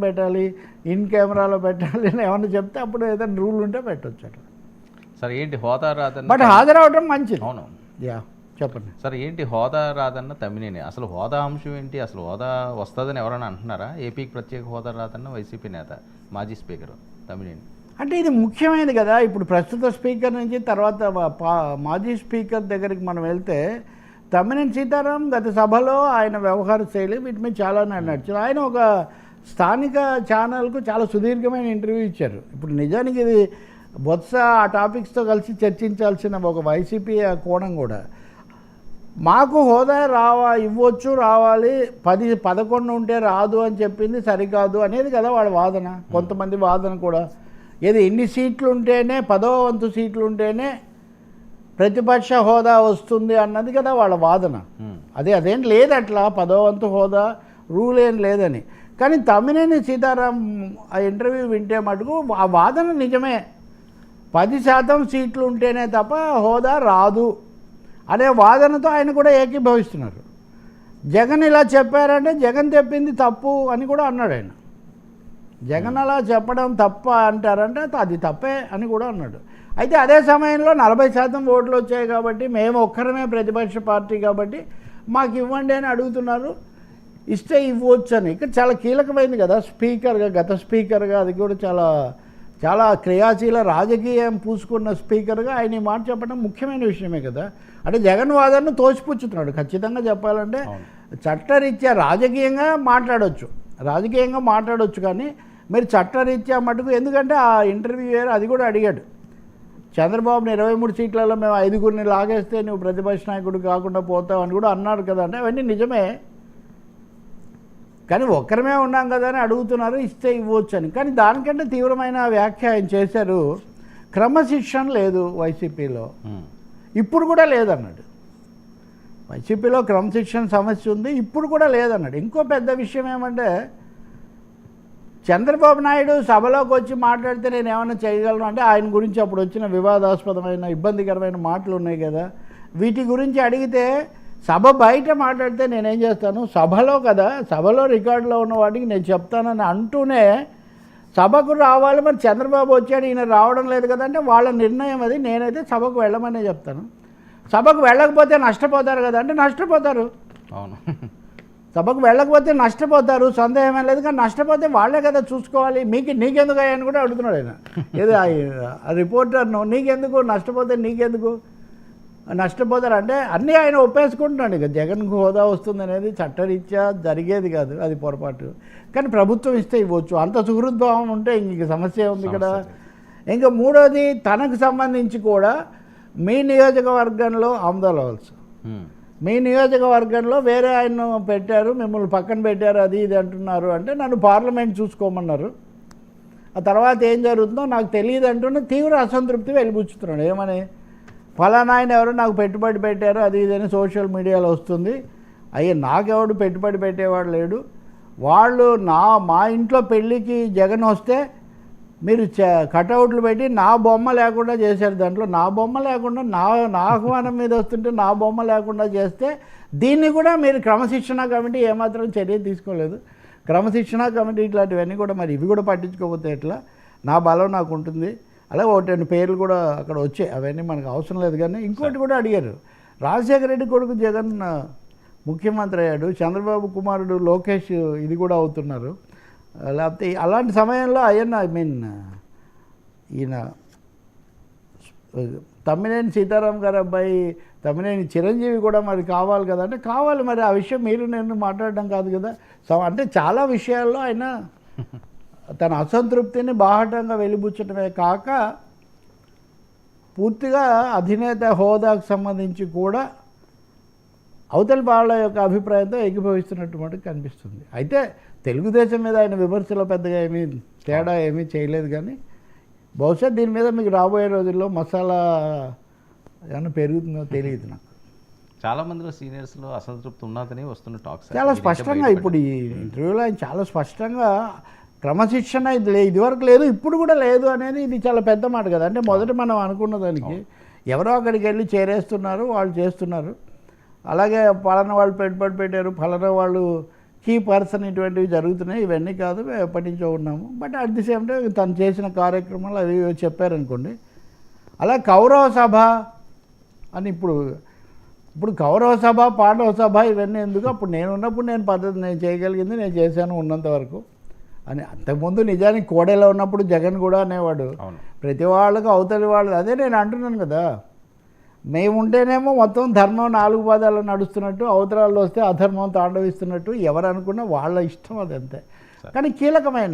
పెట్టాలి, ఇన్ కెమెరాలో పెట్టాలి అని ఏమన్నా చెప్తే అప్పుడు ఏదైనా రూల్ ఉంటే పెట్టవచ్చు అట్లా. సరే ఏంటి హోదా రాదన్న? బట్ హాజరవడం మంచిది. అవును, యా చెప్పండి. సరే ఏంటి హోదా రాదన్న తమ్మినేని? అసలు హోదా అంశం ఏంటి? అసలు హోదా వస్తుందని ఎవరైనా అంటున్నారా? ఏపీకి ప్రత్యేక హోదా రాదన్న వైసీపీ నేత మాజీ స్పీకర్ తమ్మినేని. అంటే ఇది ముఖ్యమైనది కదా. ఇప్పుడు ప్రస్తుత స్పీకర్ నుంచి తర్వాత మాజీ స్పీకర్ దగ్గరికి మనం వెళ్తే తమ్మినేని సీతారాం గత సభలో ఆయన వ్యవహార శైలి వీటి మీద చాలా నడిచారు. ఆయన ఒక స్థానిక ఛానల్కు చాలా సుదీర్ఘమైన ఇంటర్వ్యూ ఇచ్చారు. ఇప్పుడు నిజానికి ఇది బొత్స ఆ టాపిక్స్తో కలిసి చర్చించాల్సిన ఒక వైసీపీ కోణం కూడా. మాకు హోదా ఇవ్వచ్చు, రావాలి, 10-11 ఉంటే రాదు అని చెప్పింది సరికాదు అనేది కదా వాళ్ళ వాదన. కొంతమంది వాదన కూడా ఏది ఎన్ని సీట్లు ఉంటేనే 10వ వంతు సీట్లు ఉంటేనే ప్రతిపక్ష హోదా వస్తుంది అన్నది కదా వాళ్ళ వాదన. అదేం లేదు అట్లా 10వ వంతు హోదా రూల్ ఏం లేదని. కానీ తమ్మినేని సీతారాం ఆ ఇంటర్వ్యూ వింటే మటుకు ఆ వాదన నిజమే. 10% సీట్లు ఉంటేనే తప్ప హోదా రాదు అనే వాదనతో ఆయన కూడా ఏకీభవిస్తున్నారు. జగన్ ఇలా చెప్పారంటే జగన్ చెప్పింది తప్పు అని కూడా అన్నాడు ఆయన. జగన్ అలా చెప్పడం తప్ప అంటారంటే అది తప్పే అని కూడా అన్నాడు. అయితే అదే సమయంలో 40% ఓట్లు వచ్చాయి కాబట్టి మేము ఒక్కరమే ప్రతిపక్ష పార్టీ కాబట్టి మాకు ఇవ్వండి అని అడుగుతున్నారు. ఇస్తే ఇవ్వచ్చు అని. ఇక్కడ చాలా కీలకమైంది కదా స్పీకర్గా, గత స్పీకర్గా, అది కూడా చాలా చాలా క్రియాశీల రాజకీయం పూసుకున్న స్పీకర్గా ఆయన ఈ మాట చెప్పడం ముఖ్యమైన విషయమే కదా. అంటే జగన్ వాదనను తోసిపుచ్చుతున్నాడు. ఖచ్చితంగా చెప్పాలంటే చట్టరీత్యా రాజకీయంగా మాట్లాడవచ్చు కానీ మీరు చట్టరీత్యా మటుకు, ఎందుకంటే ఆ ఇంటర్వ్యూ అది కూడా అడిగాడు. చంద్రబాబుని 23 సీట్లలో మేము 5గురిని లాగేస్తే నువ్వు ప్రతిపక్ష నాయకుడు కాకుండా పోతావు అని కూడా అన్నాడు కదా. అంటే అవన్నీ నిజమే, కానీ ఒక్కరమే ఉన్నాం కదా అని అడుగుతున్నారు, ఇస్తే ఇవ్వచ్చు అని. కానీ దానికంటే తీవ్రమైన వ్యాఖ్య ఆయన చేశారు. క్రమశిక్షణ లేదు వైసీపీలో, ఇప్పుడు కూడా లేదన్నాడు. వైసీపీలో క్రమశిక్షణ సమస్య ఉంది, ఇప్పుడు కూడా లేదన్నాడు. ఇంకో పెద్ద విషయం ఏమంటే చంద్రబాబు నాయుడు సభలోకి వచ్చి మాట్లాడితే నేను ఏమైనా చేయగలను అంటే ఆయన గురించి అప్పుడు వచ్చిన వివాదాస్పదమైన ఇబ్బందికరమైన మాటలు ఉన్నాయి కదా, వీటి గురించి అడిగితే సభ బయట మాట్లాడితే నేనేం చేస్తాను, సభలో కదా, సభలో రికార్డులో ఉన్న వాటికి నేను చెప్తానని అంటూనే సభకు రావాలి. మరి చంద్రబాబు వచ్చాడు, ఈయన రావడం లేదు కదా అంటే వాళ్ళ నిర్ణయం అది. నేనైతే సభకు వెళ్ళమనే చెప్తాను. సభకు వెళ్ళకపోతే నష్టపోతారు కదా అంటే నష్టపోతారు. అవును, సభకు వెళ్ళకపోతే నష్టపోతారు, సందేహం లేదు. కానీ నష్టపోతే వాళ్ళే కదా చూసుకోవాలి. నీకెందుకు అయ్యా అని కూడా అడుగుతున్నాడు ఆయన. ఏదో ఆ రిపోర్టర్ను, నీకెందుకు నష్టపోతే, నీకెందుకు నష్టపోతారు అంటే అన్నీ ఆయన ఒప్పేసుకుంటున్నాడు. ఇక జగన్కు హోదా వస్తుంది అనేది చట్టరీత్యా జరిగేది కాదు, అది పొరపాటు. కానీ ప్రభుత్వం ఇస్తే ఇవ్వచ్చు. అంత సుహృద్భావం ఉంటే ఇంక సమస్య ఉంది ఇక్కడ. ఇంకా మూడోది, తనకు సంబంధించి కూడా మీ నియోజకవర్గంలో ఆమదాలవలసి, మీ నియోజకవర్గంలో వేరే ఆయన పెట్టారు, మిమ్మల్ని పక్కన పెట్టారు, అది ఇది అంటున్నారు. అంటే నన్ను పార్లమెంట్ చూసుకోమన్నారు, ఆ తర్వాత ఏం జరుగుతుందో నాకు తెలియదు అంటున్న తీవ్ర అసంతృప్తి వెలిబుచ్చుతున్నాడు. ఏమని, ఫలానా ఆయన ఎవరు నాకు పెట్టుబడి పెట్టారు, అది ఇదని సోషల్ మీడియాలో వస్తుంది. అయ్యే నాకెవడు పెట్టుబడి పెట్టేవాడు లేడు. వాళ్ళు మా ఇంట్లో పెళ్ళికి జగన్ వస్తే మీరు కటౌట్లు పెట్టి నా బొమ్మ లేకుండా చేశారు. దాంట్లో నా బొమ్మ లేకుండా, నా ఆహ్వానం మీద వస్తుంటే నా బొమ్మ లేకుండా చేస్తే దీన్ని కూడా మీరు క్రమశిక్షణ కమిటీ ఏమాత్రం చర్య తీసుకోలేదు. క్రమశిక్షణ కమిటీ ఇట్లాంటివన్నీ కూడా మరి ఇవి కూడా పట్టించుకోకపోతే ఎట్లా? నా బలం నాకు ఉంటుంది. అలాగే 1-2 పేర్లు కూడా అక్కడ వచ్చాయి, అవన్నీ మనకు అవసరం లేదు. కానీ ఇంకోటి కూడా అడిగారు, రాజశేఖర రెడ్డి కొడుకు జగన్ ముఖ్యమంత్రి అయ్యాడు, చంద్రబాబు కుమారుడు లోకేష్ ఇది కూడా అవుతున్నారు. లేకపోతే అలాంటి సమయంలో ఈయన తమ్మినేని సీతారాం గారు అబ్బాయి తమ్మినేని చిరంజీవి కూడా మరి కావాలి కదా అంటే కావాలి. మరి ఆ విషయం మీరు నేను మాట్లాడడం కాదు కదా. అంటే చాలా విషయాల్లో ఆయన తన అసంతృప్తిని బాహటంగా వెలిబుచ్చటమే కాక పూర్తిగా అధినేత హోదాకు సంబంధించి కూడా అవతలి వాళ్ళ యొక్క అభిప్రాయంతో ఏకీభవిస్తున్నట్టు కనిపిస్తుంది. అయితే తెలుగుదేశం మీద ఆయన విమర్శలో పెద్దగా తేడా ఏమీ చేయలేదు. కానీ బహుశా దీని మీద మీకు రాబోయే రోజుల్లో మసాలా ఏమైనా పెరుగుతుందో తెలియదు నాకు. చాలా మందిలో సీనియర్స్లో అసంతృప్తి ఉన్నదని వస్తున్న టాక్స్ చాలా స్పష్టంగా ఇప్పుడు ఈ ఇంటర్వ్యూలో ఆయన చాలా స్పష్టంగా క్రమశిక్షణ ఇదివరకు లేదు, ఇప్పుడు కూడా లేదు అనేది ఇది చాలా పెద్ద మాట కదా. అంటే మొదట మనం అనుకున్న దానికి ఎవరో అక్కడికి వెళ్ళి చేరేస్తున్నారు, వాళ్ళు చేస్తున్నారు. అలాగే ఫలానా వాళ్ళు పెట్టుబడి పెట్టారు, ఫలానా వాళ్ళు కీ పర్సన్ ఇటువంటివి జరుగుతున్నాయి, ఇవన్నీ కాదు, మేము ఎప్పటి నుంచో ఉన్నాము. But at the same time తను చేసిన కార్యక్రమాలు అవి ఇవి చెప్పారనుకోండి. అలా కౌరవ సభ అని ఇప్పుడు కౌరవ సభ, పాండవ సభ ఇవన్నీ ఎందుకు? అప్పుడు నేను ఉన్నప్పుడు నేను చేయగలిగింది నేను చేశాను ఉన్నంత వరకు అని. అంతకుముందు నిజానికి కోడేలో ఉన్నప్పుడు జగన్ కూడా అనేవాడు, ప్రతి వాళ్ళకు అవతలి వాళ్ళు. అదే నేను అంటున్నాను కదా, మేము ఉంటేనేమో మొత్తం ధర్మం 4 పాదాలు నడుస్తున్నట్టు, అవతరాల్లో వస్తే అధర్మం తాండవిస్తున్నట్టు. ఎవరు అనుకున్నా వాళ్ళ ఇష్టం, అదంతే. కానీ కీలకమైన